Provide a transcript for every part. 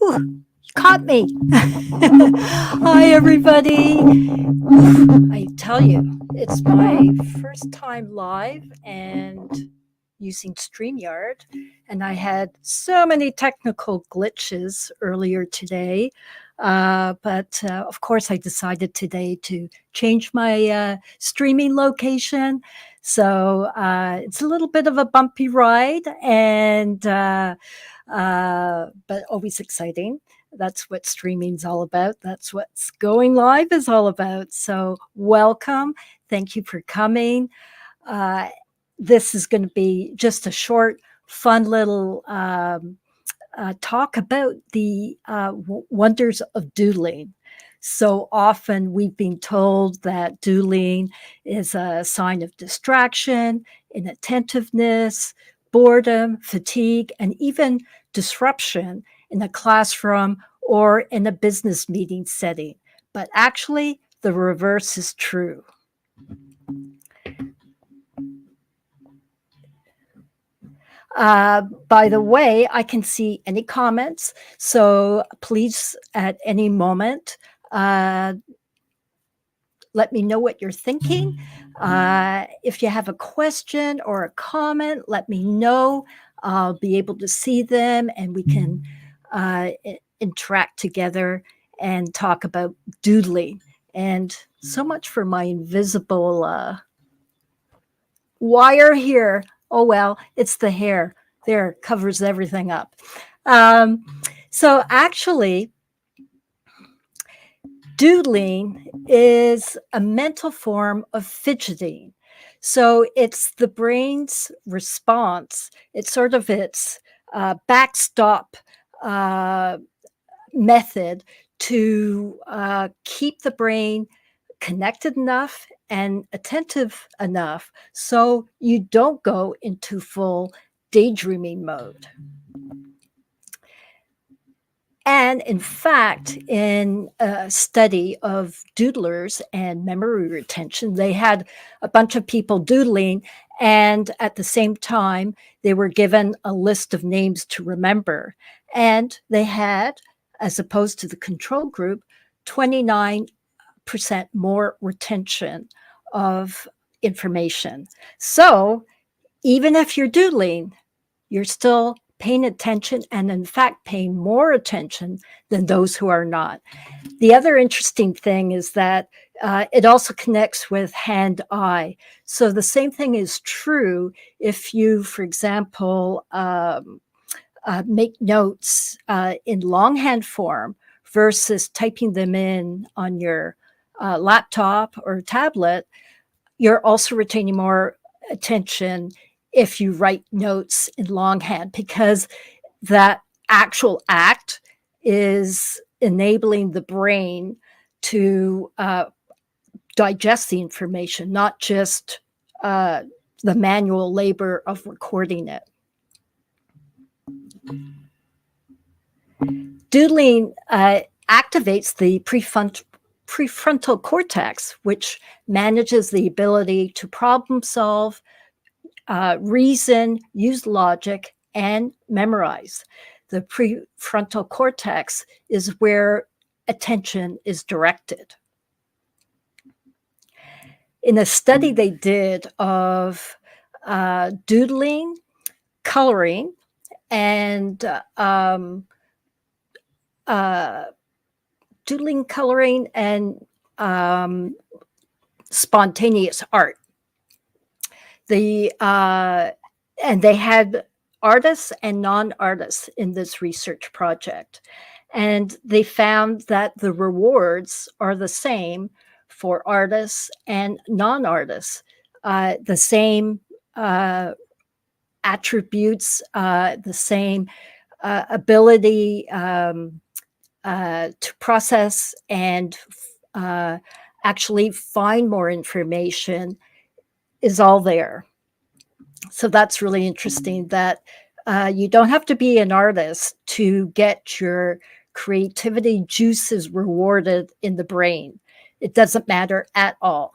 Ooh, caught me. Hi, everybody. I tell you, it's my first time live and using StreamYard, and I had so many technical glitches earlier today. But of course, I decided today to change my streaming location. So it's a little bit of a bumpy ride, and but always exciting. That's what streaming's all about. That's what going live is all about. So, welcome. Thank you for coming. Uh, this is going to be just a short, fun little talk about the wonders of doodling. So often we've been told that doodling is a sign of distraction, inattentiveness, boredom, fatigue, and even disruption in a classroom or in a business meeting setting. But actually, the reverse is true. By the way, I can see any comments, so please, at any moment, uh, let me know what you're thinking. If you have a question or a comment, let me know. I'll be able to see them and we can interact together and talk about doodling. And so much for my invisible wire here. Oh, well, it's the hair. There, covers everything up. So actually, doodling is a mental form of fidgeting. So it's the brain's response. It's sort of its backstop method to keep the brain connected enough and attentive enough so you don't go into full daydreaming mode. And in fact, in a study of doodlers and memory retention, they had a bunch of people doodling, and at the same time, they were given a list of names to remember. And they had, as opposed to the control group, 29% more retention of information. So even if you're doodling, you're still paying attention and in fact paying more attention than those who are not. The other interesting thing is that it also connects with hand-eye. So the same thing is true if you, for example, make notes in longhand form versus typing them in on your laptop or tablet. You're also retaining more attention if you write notes in longhand, because that actual act is enabling the brain to digest the information, not just the manual labor of recording it. Doodling activates the prefrontal cortex, which manages the ability to problem solve, reason, use logic, and memorize. The prefrontal cortex is where attention is directed. In a study they did of doodling, coloring, and doodling, coloring, and spontaneous art. And they had artists and non-artists in this research project. And they found that the rewards are the same for artists and non-artists. The same attributes, the same ability to process and uh, actually find more information is all there. So that's really interesting that you don't have to be an artist to get your creativity juices rewarded in the brain. It doesn't matter at all.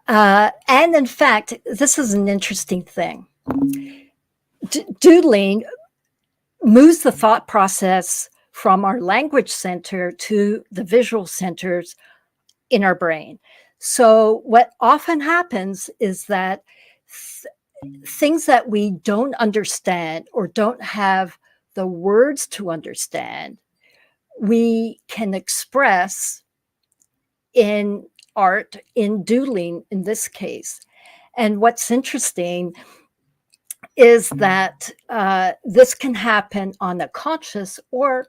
And in fact, this is an interesting thing. Doodling moves the thought process from our language center to the visual centers in our brain. So, what often happens is that things that we don't understand or don't have the words to understand, we can express in art, in doodling in this case. And what's interesting is that this can happen on a conscious or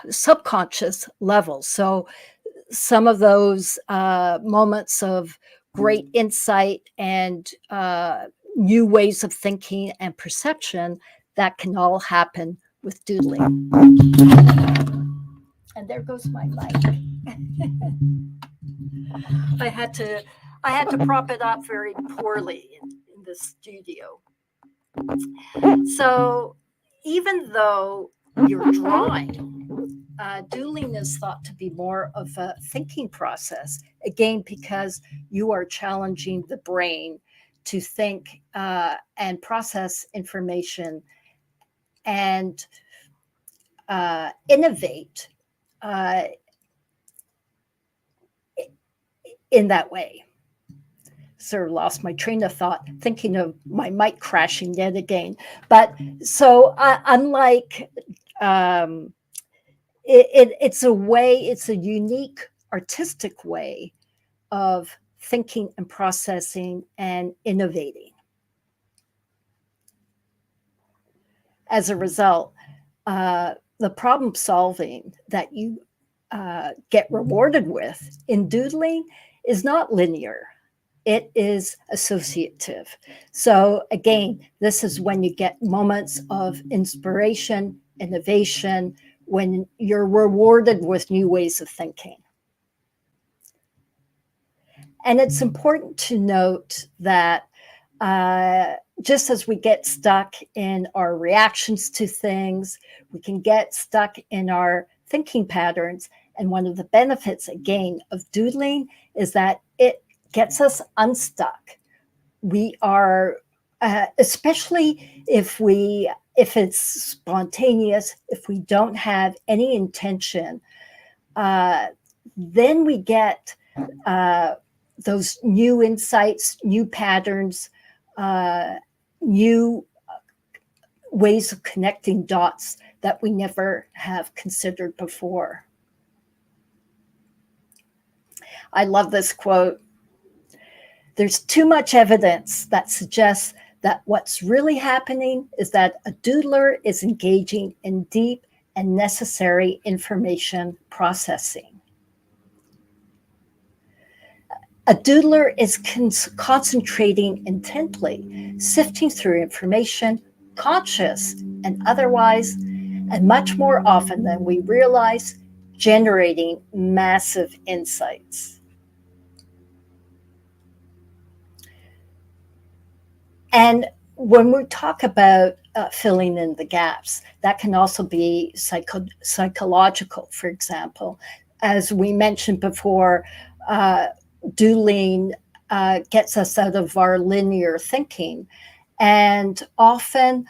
subconscious level. So some of those moments of great insight and new ways of thinking and perception, that can all happen with doodling. And there goes my mic. I had to prop it up very poorly in the studio. So even though you're drawing, doodling is thought to be more of a thinking process, again, because you are challenging the brain to think and process information and innovate in that way. Sort of lost my train of thought, thinking of my mic crashing yet again. But so, unlike it's a way, it's a unique artistic way of thinking and processing and innovating. As a result, the problem solving that you get rewarded with in doodling is not linear. It is associative. So again, this is when you get moments of inspiration, innovation, when you're rewarded with new ways of thinking. And it's important to note that just as we get stuck in our reactions to things, we can get stuck in our thinking patterns. And one of the benefits, again, of doodling is that it gets us unstuck. We are, especially if it's spontaneous, if we don't have any intention, then we get those new insights, new patterns, new ways of connecting dots that we never have considered before. I love this quote. There's too much evidence that suggests that what's really happening is that a doodler is engaging in deep and necessary information processing. A doodler is concentrating intently, sifting through information, conscious and otherwise, and much more often than we realize, generating massive insights. And when we talk about filling in the gaps, that can also be psychological, for example. As we mentioned before, doodling gets us out of our linear thinking. And often,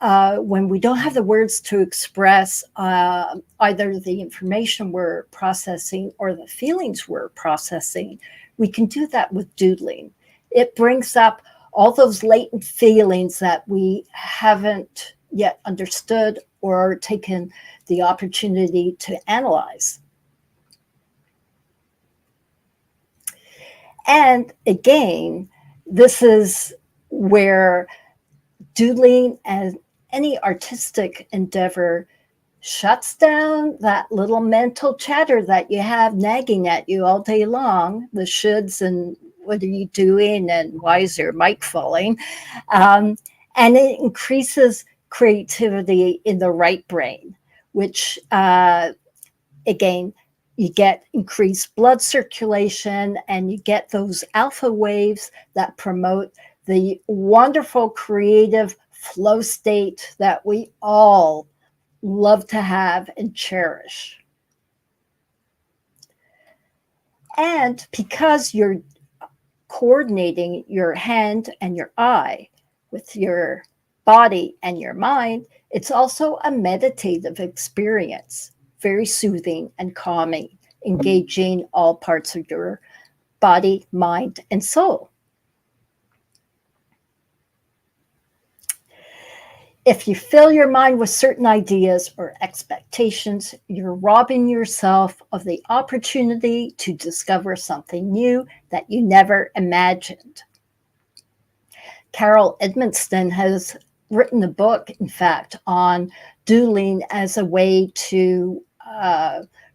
when we don't have the words to express either the information we're processing or the feelings we're processing, we can do that with doodling. It brings up all those latent feelings that we haven't yet understood or taken the opportunity to analyze. And again, this is where Doodling and any artistic endeavor shuts down that little mental chatter that you have nagging at you all day long, the shoulds and what are you doing and why is your mic falling? Um, and it increases creativity in the right brain, which again, you get increased blood circulation and you get those alpha waves that promote the wonderful creative flow state that we all love to have and cherish. And because you're coordinating your hand and your eye with your body and your mind, it's also a meditative experience, very soothing and calming, engaging all parts of your body, mind, and soul. If you fill your mind with certain ideas or expectations, you're robbing yourself of the opportunity to discover something new that you never imagined. Carol Edmonston has written a book, in fact, on doodling as a way to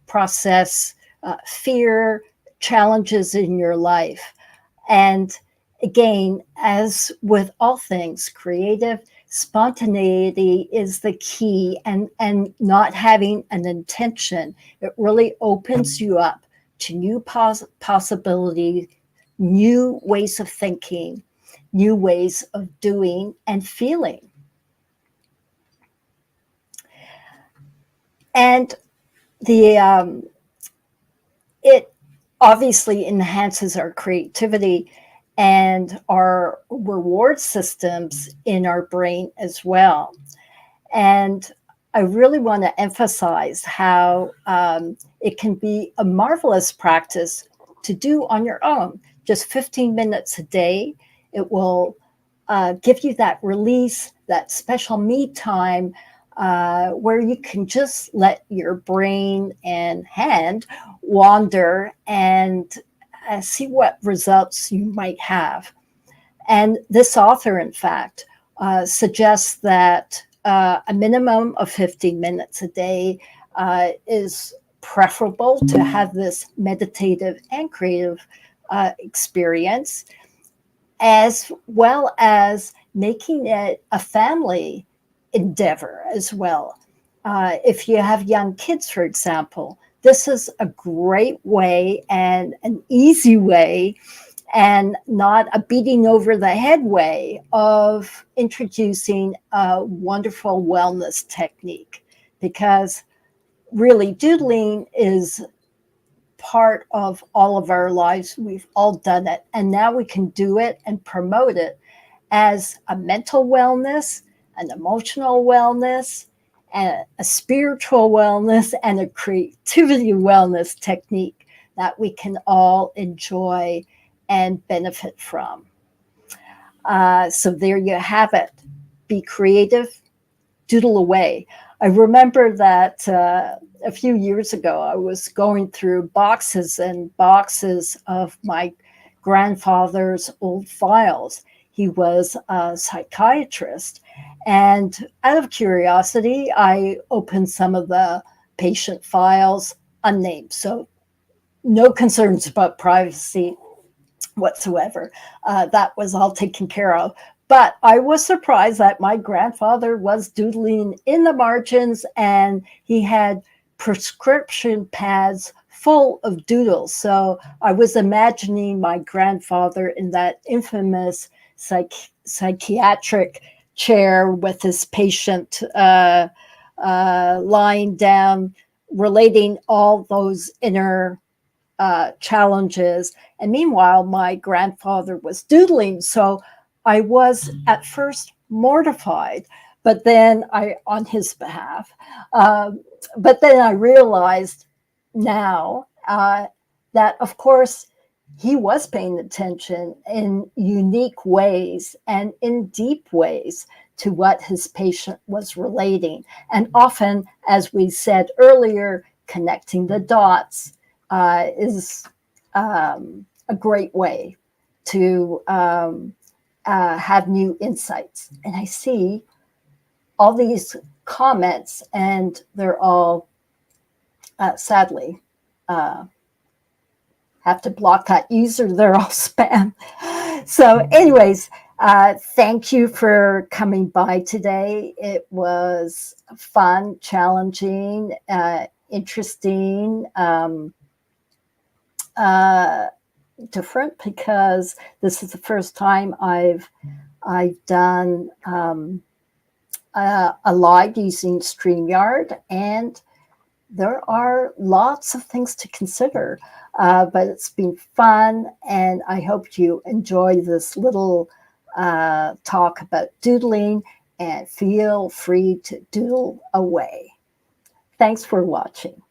process fear, challenges in your life. And again, as with all things creative, spontaneity is the key, and not having an intention. It really opens you up to new possibilities, new ways of thinking, new ways of doing and feeling. And the it obviously enhances our creativity and our reward systems in our brain as well. And I really want to emphasize how it can be a marvelous practice to do on your own. Just 15 minutes a day. It will give you that release, that special me time where you can just let your brain and hand wander and see what results you might have. And this author, in fact, suggests that a minimum of 15 minutes a day is preferable to have this meditative and creative experience, as well as making it a family endeavor as well. If you have young kids, for example, this is a great way and an easy way and not a beating over the head way of introducing a wonderful wellness technique, because really doodling is part of all of our lives. We've all done it, and now we can do it and promote it as a mental wellness, an emotional wellness, and a spiritual wellness, and a creativity wellness technique that we can all enjoy and benefit from. So there you have it. Be creative, doodle away. I remember that a few years ago, I was going through boxes and boxes of my grandfather's old files. He was a psychiatrist. And out of curiosity, I opened some of the patient files, unnamed. So no concerns about privacy whatsoever. That was all taken care of. But I was surprised that my grandfather was doodling in the margins, and he had prescription pads full of doodles. So I was imagining my grandfather in that infamous psychiatric chair with his patient lying down, relating all those inner challenges. And meanwhile, my grandfather was doodling. So I was at first mortified, but then on his behalf, but then I realized now that, of course, he was paying attention in unique ways and in deep ways to what his patient was relating. And often, as we said earlier, connecting the dots is a great way to have new insights. And I see all these comments, and they're all, sadly, uh, have to block that user. They're all spam. So, anyways, thank you for coming by today. It was fun, challenging, interesting, uh, different, because this is the first time I've done a live using StreamYard, and there are lots of things to consider. But it's been fun, and I hope you enjoy this little talk about doodling, and feel free to doodle away. Thanks for watching.